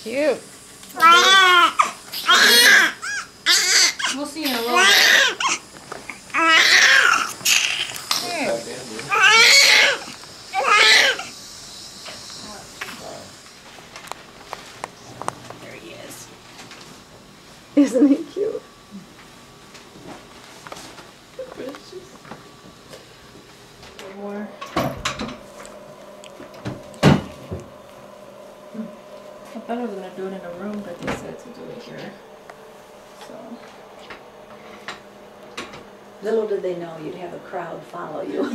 cute. We'll see you in a little bit. There he is. Isn't he cute? One more. I thought I was gonna do it in a room, but they said to do it here. So. Little did they know you'd have a crowd follow you.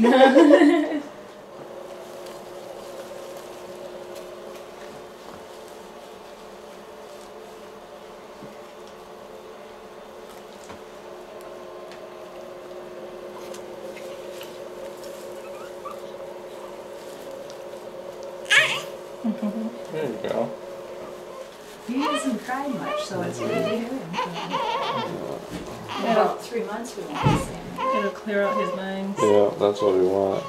There you go. He hasn't cried much, so it's really good. In about 3 months we won't be seeing him. It'll clear out his mind. Yeah, that's what we want.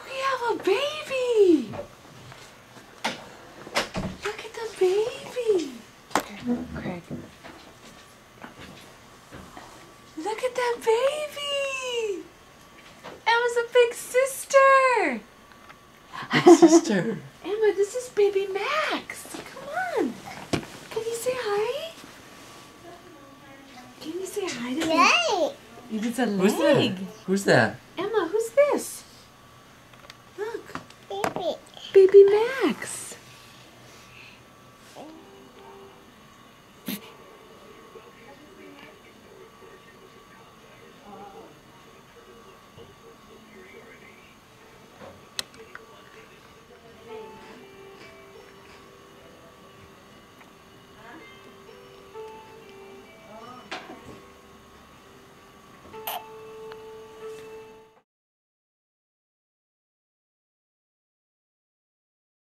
We have a baby! Look at the baby! Craig. Look at that baby! Emma's a big sister! Big sister. Emma, this is baby Max. Come on. Can you say hi? Can you say hi to me? It's a Who's leg. that? Who's that? Emma, who's this? Look. Baby Max.